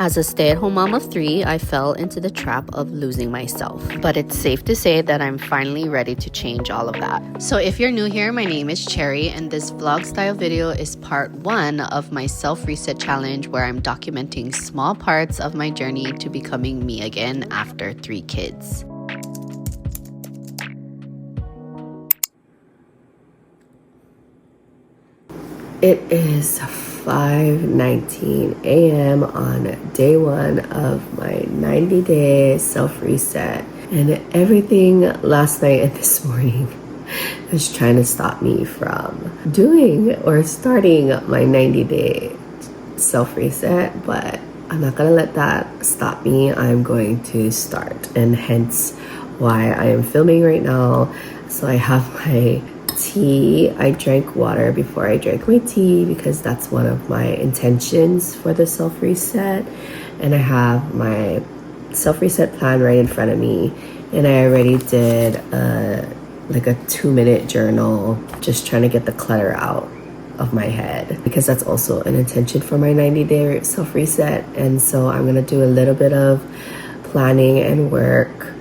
As a stay-at-home mom of 3, I fell into the trap of losing myself. But it's safe to say that I'm finally ready to change all of that. So if you're new here, my name is Cherry, and this vlog style video is part 1 of my self-reset challenge, where I'm documenting small parts of my journey to becoming me again after 3 kids. It is 5:19 a.m. on day 1 of my 90-day self-reset, and everything last night and this morning was trying to stop me from doing or starting my 90-day self-reset, but I'm not gonna let that stop me. I'm going to start, and hence why I am filming right now. So I have my tea. I drank water before I drank my tea because that's one of my intentions for the self-reset, and I have my self-reset plan right in front of me, and I already did like a 2-minute journal, just trying to get the clutter out of my head, because that's also an intention for my 90-day self-reset. And so I'm gonna do a little bit of planning and work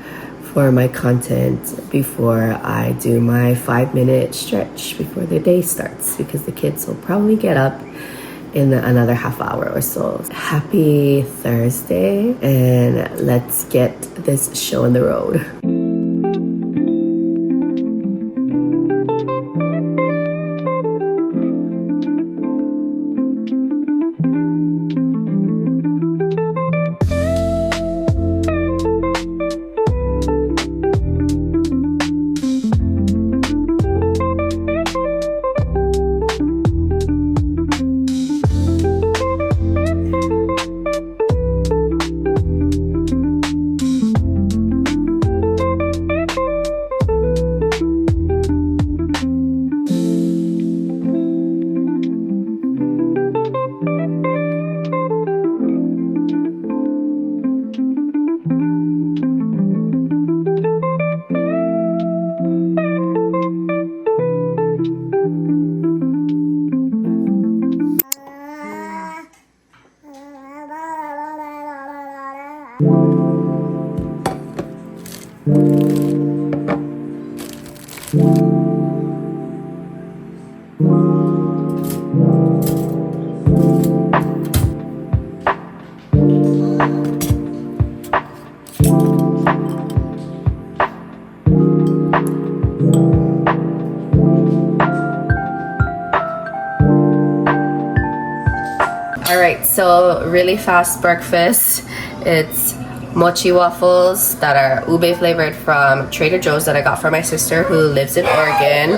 for my content before I do my 5-minute stretch before the day starts, because the kids will probably get up in another half hour or so. Happy Thursday, and let's get this show on the road. Alright, so really fast breakfast. It's mochi waffles that are ube flavored from Trader Joe's that I got for my sister who lives in Oregon,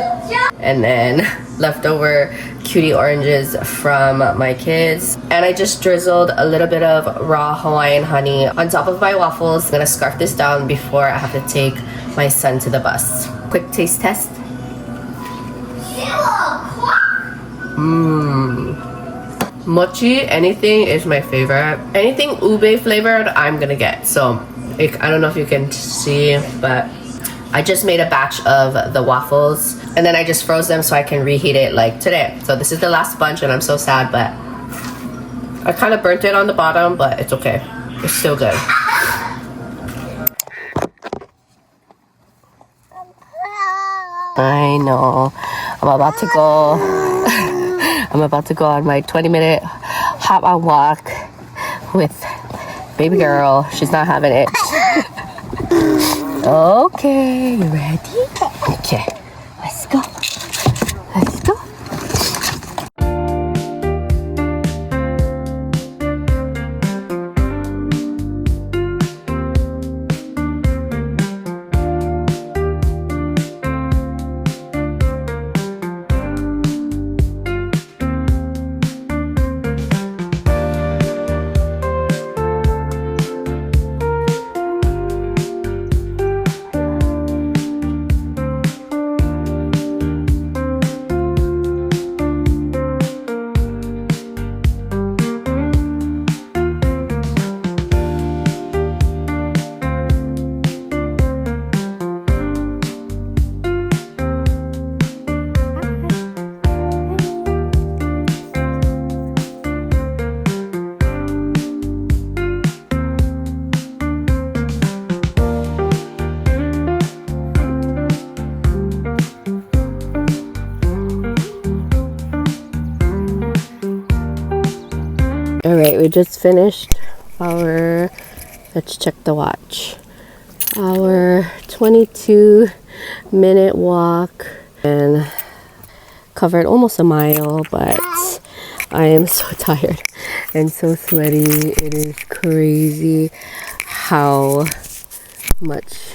and then leftover cutie oranges from my kids. And I just drizzled a little bit of raw Hawaiian honey on top of my waffles. I'm gonna scarf this down before I have to take my son to the bus. Quick taste test. Mochi, anything is my favorite. Anything ube flavored, I'm gonna get. So, I don't know if you can see, but I just made a batch of the waffles, and then I just froze them so I can reheat it like today. So this is the last bunch, and I'm so sad, but I kind of burnt it on the bottom, but it's okay. It's still good. I know. I'm about to go. I'm about to go on my 20-minute hop on walk with baby girl. She's not having it. Okay, you ready? Okay, let's go. Let's go. we just finished our, let's check the watch, our 22-minute walk and covered almost a mile, but I am so tired and so sweaty. It is crazy how much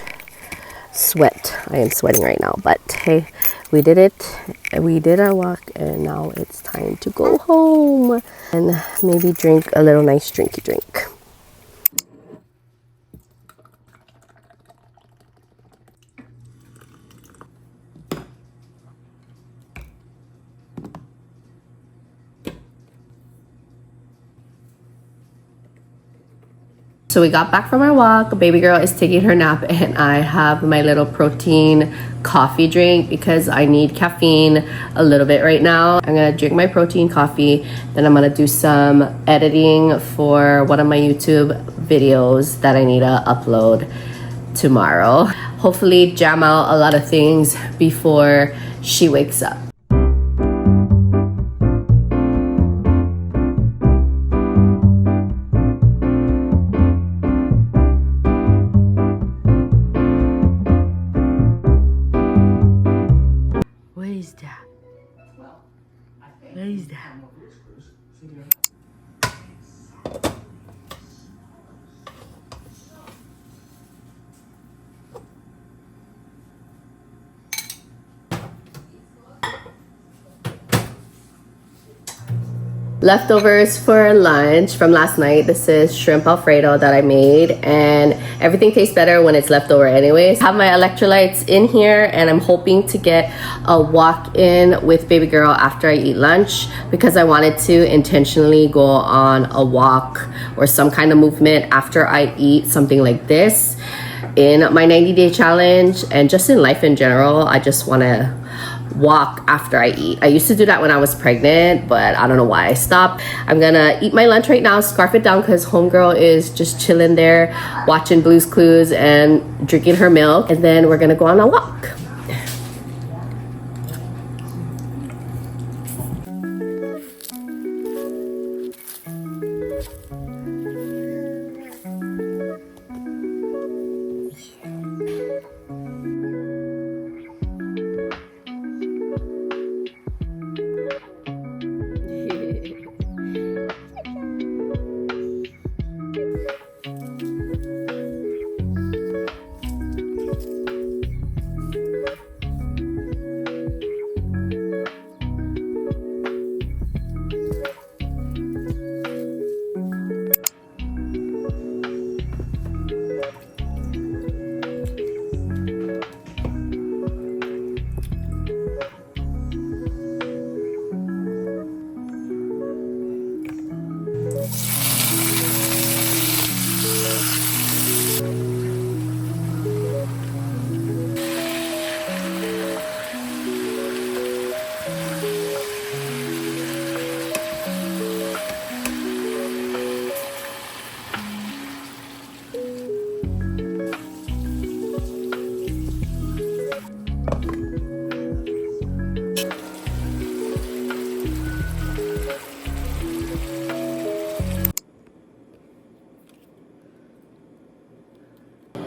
sweat I am sweating right now, but hey, we did it. We did our walk and now it's time to go home and maybe drink a little nice drinky drink. So we got back from our walk. Baby girl is taking her nap and I have my little protein coffee drink because I need caffeine a little bit right now. I'm gonna drink my protein coffee, then I'm gonna do some editing for one of my YouTube videos that I need to upload tomorrow. Hopefully jam out a lot of things before she wakes up. What is that? What is that? Leftovers for lunch from last night. This is shrimp alfredo that I made, and everything tastes better when it's leftover anyways. I have my electrolytes in here and I'm hoping to get a walk in with baby girl after I eat lunch because I wanted to intentionally go on a walk or some kind of movement after I eat something like this in my 90-day challenge and just in life in general. I just want to walk after I eat. I used to do that when I was pregnant, but I don't know why I stopped. I'm gonna eat my lunch right now, scarf it down because homegirl is just chilling there watching Blue's Clues and drinking her milk, and then we're gonna go on a walk.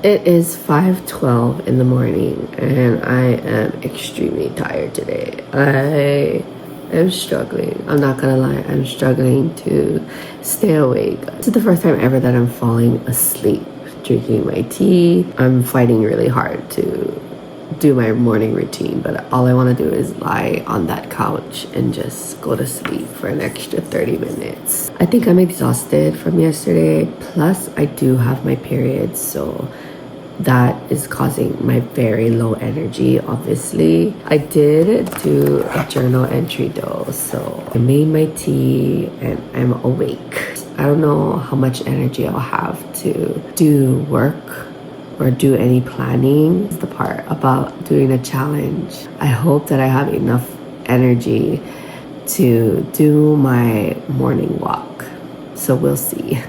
It is 5:12 in the morning and I am extremely tired today. I am struggling. I'm not gonna lie, I'm struggling to stay awake. This is the first time ever that I'm falling asleep drinking my tea. I'm fighting really hard to do my morning routine, but all I want to do is lie on that couch and just go to sleep for an extra 30 minutes. I think I'm exhausted from yesterday, plus I do have my period, so that is causing my very low energy. Obviously I did do a journal entry though, so I made my tea and I'm awake. I don't know how much energy I'll have to do work or do any planning. Is the part about doing a challenge. I hope that I have enough energy to do my morning walk, so we'll see.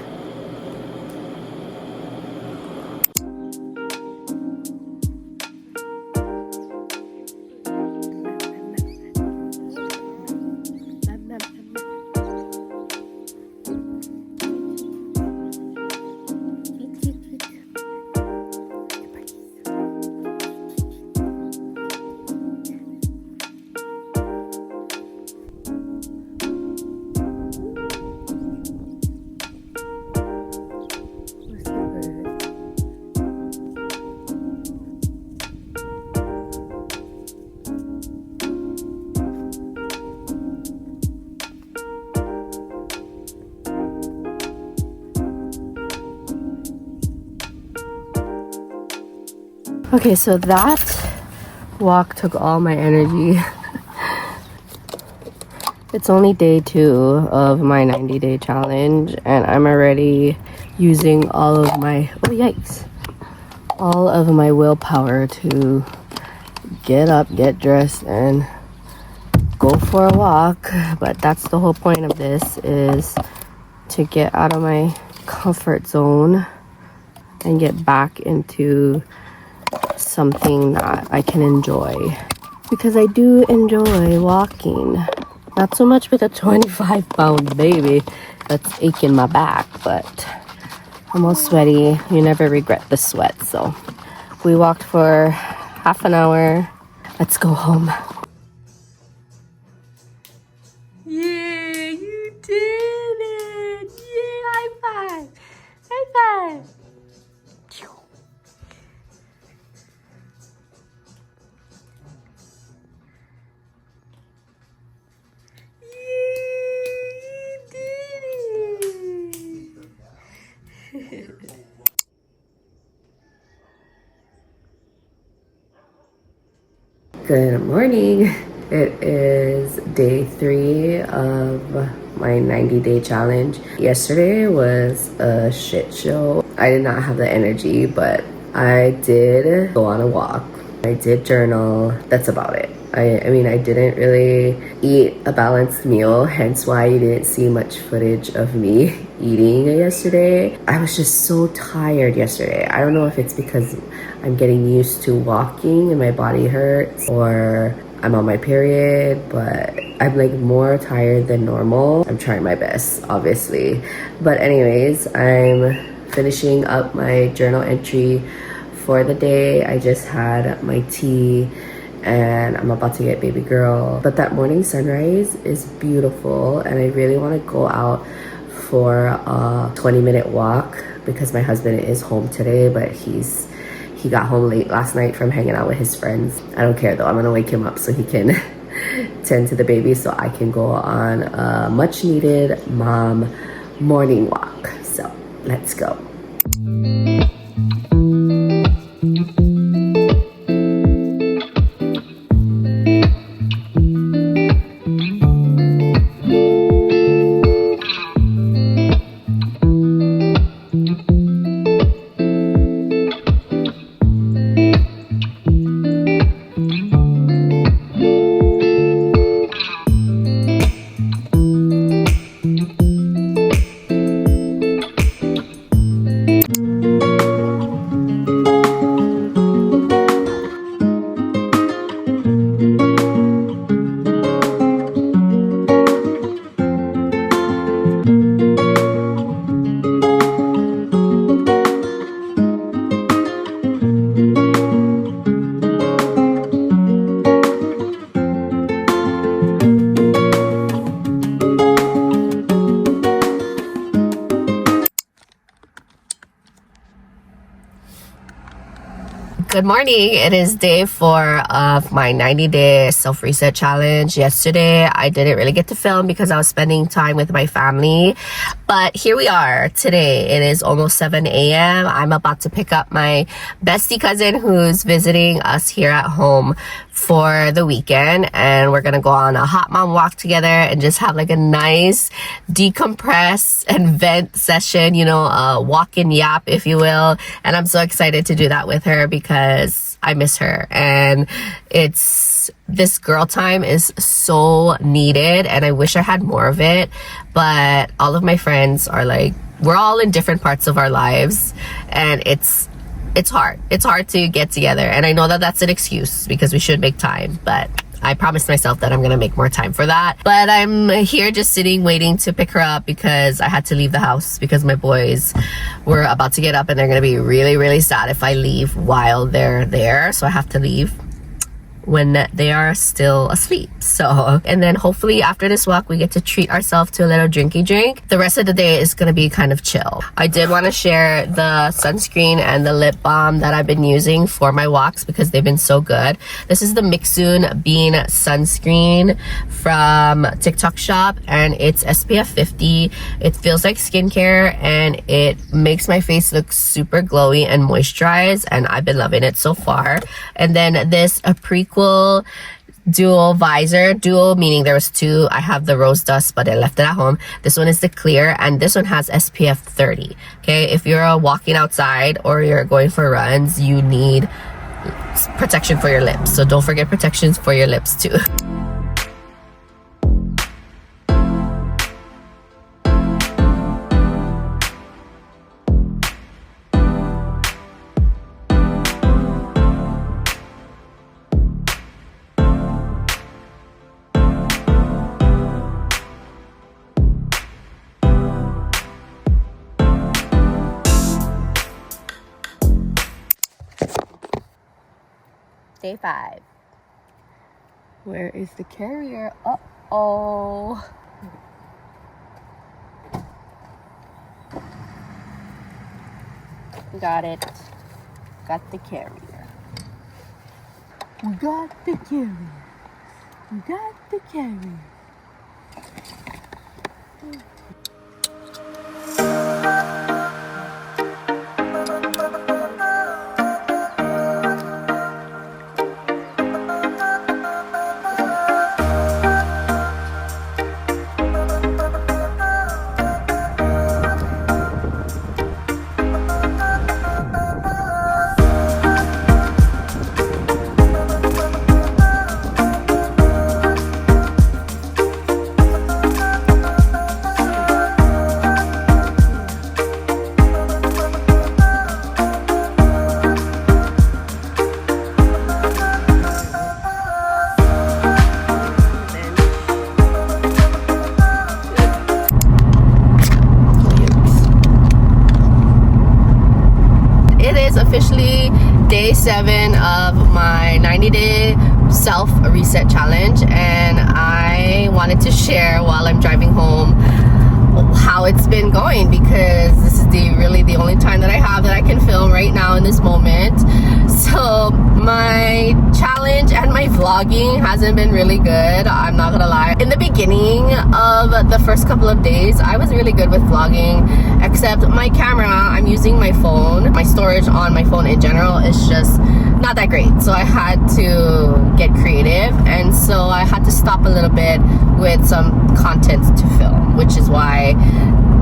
Okay, so that walk took all my energy. It's only day 2 of my 90-day challenge, and I'm already using all of my, oh yikes, all of my willpower to get up, get dressed, and go for a walk. But that's the whole point of this, is to get out of my comfort zone and get back into something that I can enjoy, because I do enjoy walking. Not so much with a 25-pound baby that's aching my back, but I'm all sweaty. You never regret the sweat. So we walked for half an hour. Let's go home. Yeah, you did it. Yeah, high five. High five. Good morning. It is day 3 of my 90-day challenge. Yesterday was a shit show. I did not have the energy, but I did go on a walk. I did journal. That's about it. I mean, I didn't really eat a balanced meal, hence why you didn't see much footage of me eating yesterday. I was just so tired yesterday. I don't know if it's because I'm getting used to walking and my body hurts, or I'm on my period, but I'm like more tired than normal. I'm trying my best, obviously. But anyways, I'm finishing up my journal entry for the day. I just had my tea and I'm about to get baby girl. But that morning sunrise is beautiful, and I really want to go out for a 20-minute walk because my husband is home today, but he got home late last night from hanging out with his friends. I don't care though. I'm gonna wake him up so he can tend to the baby, so I can go on a much needed mom morning walk. So let's go. Good morning. It is day 4 of my 90-day self-reset challenge. Yesterday, I didn't really get to film because I was spending time with my family. But here we are today. It is almost 7 a.m. I'm about to pick up my bestie cousin who's visiting us here at home for the weekend. And we're going to go on a hot mom walk together and just have like a nice decompress and vent session, you know, walk and yap, if you will. And I'm so excited to do that with her because I miss her, and this girl time is so needed, and I wish I had more of it. But all of my friends are like, we're all in different parts of our lives, and it's hard to get together. And I know that that's an excuse because we should make time, but I promised myself that I'm gonna make more time for that. But I'm here just sitting waiting to pick her up because I had to leave the house because my boys were about to get up and they're gonna be really, really sad if I leave while they're there. So I have to leave. when they are still asleep. So, and then hopefully after this walk, we get to treat ourselves to a little drinky drink. The rest of the day is gonna be kind of chill. I did want to share the sunscreen and the lip balm that I've been using for my walks because they've been so good. This is the Mixun Bean sunscreen from TikTok shop, and it's SPF 50. It feels like skincare and it makes my face look super glowy and moisturized, and I've been loving it so far. And then this a prequel dual visor, dual meaning there was two. I have the rose dust, but I left it at home. This one is the clear, and this one has SPF 30. Okay, if you're walking outside or you're going for runs, you need protection for your lips, so don't forget protections for your lips too. Day 5. Where is the carrier? Uh-oh. Got it. Got the carrier. We got the carrier. We got the carrier. Officially day 7 of my 90-day self-reset challenge, and I wanted to share while I'm driving home how it's been going, because this is really the only time that I have that I can film right now in this moment. So my challenge and my vlogging hasn't been really good, I'm not gonna lie. In the beginning of the first couple of days, I was really good with vlogging, except my camera, I'm using my phone. My storage on my phone in general is just not that great. So I had to get creative, and so I had to stop a little bit with some content to film, which is why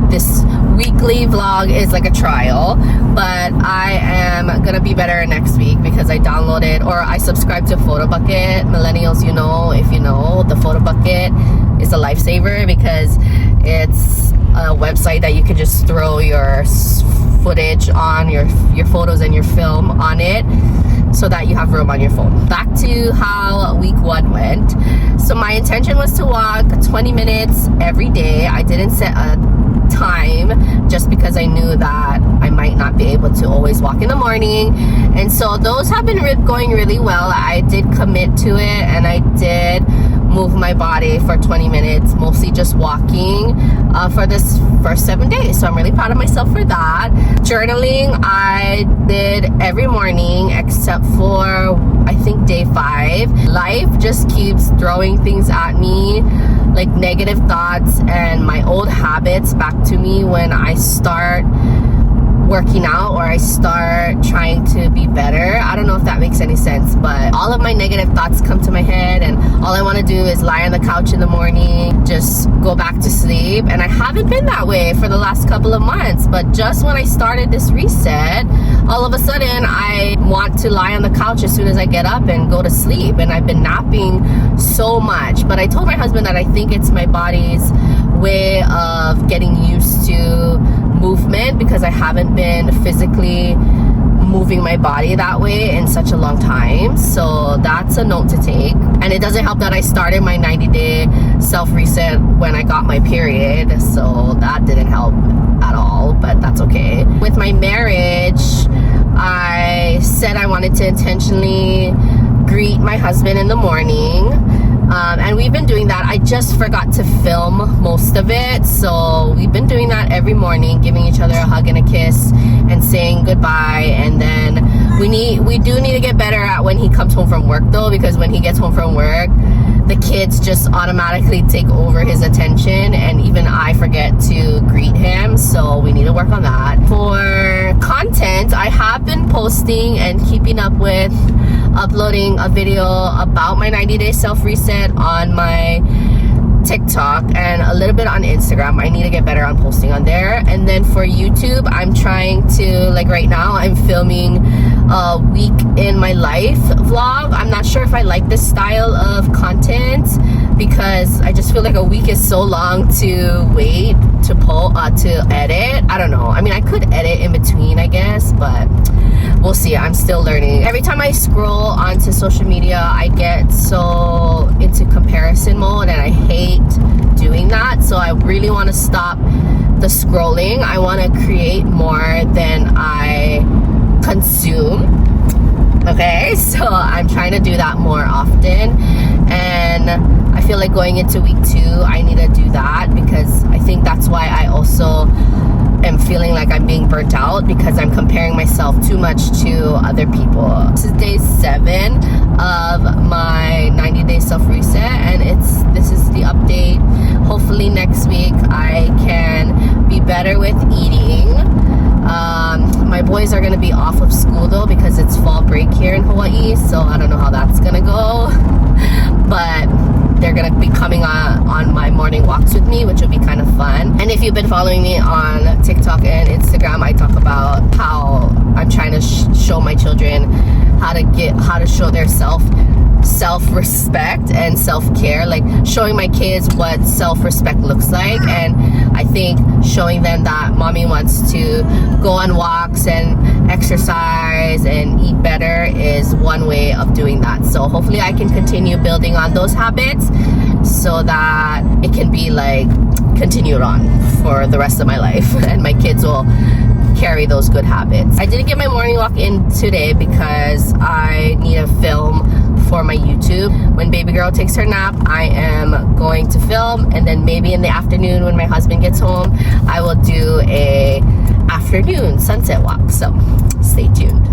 this weekly vlog is like a trial. But I am gonna be better next week because I downloaded, or I subscribed to Photo Bucket. Millennials, you know, if you know, the Photo Bucket is a lifesaver because it's a website that you can just throw your footage on, your photos and your film on it, so that you have room on your phone. Back to how week 1 went. So my intention was to walk 20 minutes every day. I didn't set a time just because I knew that I might not be able to always walk in the morning, and so those have been going really well. I did commit to it, and I did move my body for 20 minutes, mostly just walking for this first 7 days. So I'm really proud of myself for that. Journaling, I did every morning except for I think day 5. Life just keeps throwing things at me, like negative thoughts and my old habits back to me when I start working out or I start trying to be better. I don't know if that makes any sense, but all of my negative thoughts come to my head, and all I want to do is lie on the couch in the morning, just go back to sleep. And I haven't been that way for the last couple of months, but just when I started this reset, all of a sudden I want to lie on the couch as soon as I get up and go to sleep, and I've been napping so much. But I told my husband that I think it's my body's way of getting used to movement, because I haven't been physically moving my body that way in such a long time. So that's a note to take. And it doesn't help that I started my 90-day self-reset when I got my period, so that didn't help at all, but that's okay. With my marriage, I said I wanted to intentionally greet my husband in the morning. And we've been doing that. I just forgot to film most of it, so we've been doing that every morning, giving each other a hug and a kiss and saying goodbye. And then we do need to get better at when he comes home from work though, because when he gets home from work, the kids just automatically take over his attention, and even I forget to greet him, so we need to work on that. For content, I have been posting and keeping up with uploading a video about my 90-day self-reset on my TikTok and a little bit on Instagram. I need to get better on posting on there. And then for YouTube, I'm trying to, like right now, I'm filming a week in my life vlog. I'm not sure if I like this style of content because I just feel like a week is so long to wait to edit. I don't know. I mean, I could edit in between, I guess, but we'll see. I'm still learning. Every time I scroll onto social media, I get so into comparison mode, and I hate doing that. So I really want to stop the scrolling. I want to create more than I consume. Okay, so I'm trying to do that more often, and I feel like going into week 2, I need to do that because I think that's why I also am feeling like I'm being burnt out, because I'm comparing myself too much to other people. This is day 7 of my 90-day self-reset, and this is the update. Hopefully next week I can be better with eating. My boys are gonna be off of school though because it's fall break here in Hawaii, so I don't know how that's gonna go, but they're gonna be coming on my morning walks with me, which will be kind of fun. And if you've been following me on TikTok and Instagram, I talk about how I'm trying to show my children how to show their self-respect and self-care, like showing my kids what self-respect looks like. And I think showing them that mommy wants to go on walks and exercise and eat better is one way of doing that. So hopefully I can continue building on those habits so that it can be like continued on for the rest of my life and my kids will carry those good habits. I didn't get my morning walk in today because I need to film for my YouTube. When baby girl takes her nap, I am going to film, and then maybe in the afternoon when my husband gets home, I will do a afternoon sunset walk. So stay tuned.